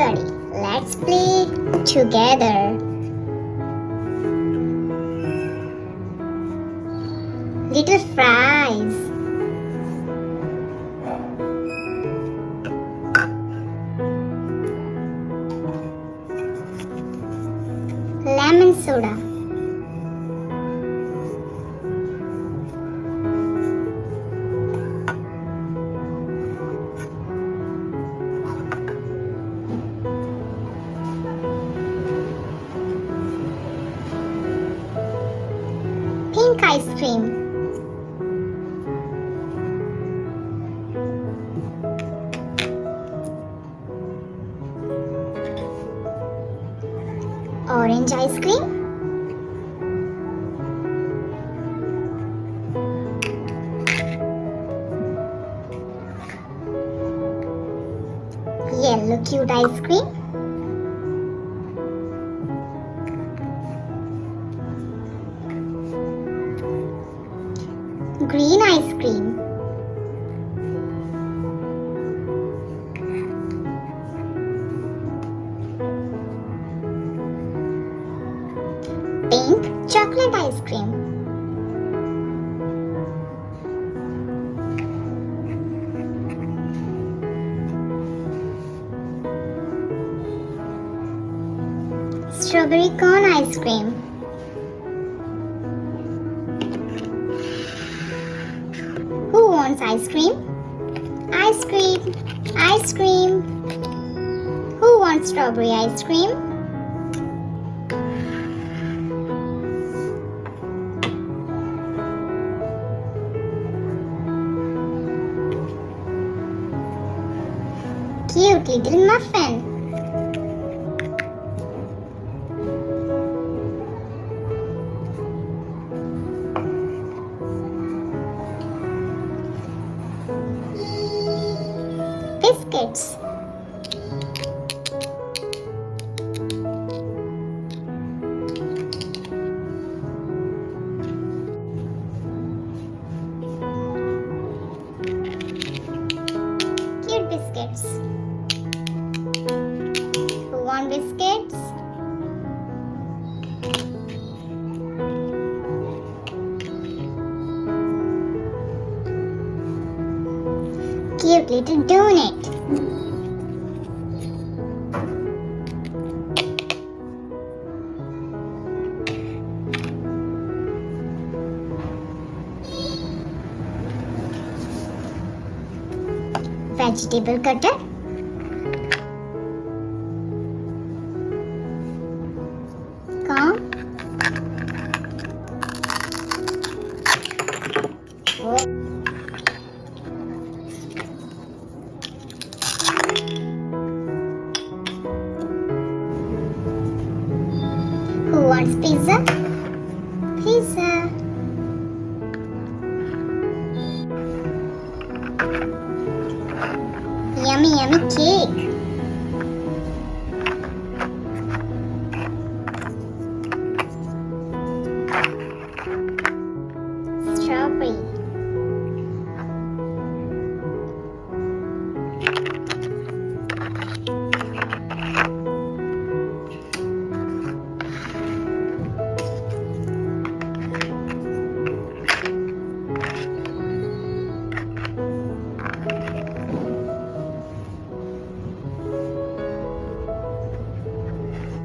Everybody, let's play together. Little fries. Lemon soda. Pink ice cream. Orange ice cream. Yellow cute ice cream. Green ice cream. Pink chocolate ice cream. Strawberry cone ice cream. Who wants ice cream? Ice cream, ice cream. Who wants strawberry ice cream? Cute little muffin. Biscuits. Cute biscuits. Who want biscuits? Cute little donut. Vegetable cutter. Comb. Who wants pizza? Pizza. Yummy, yummy cake.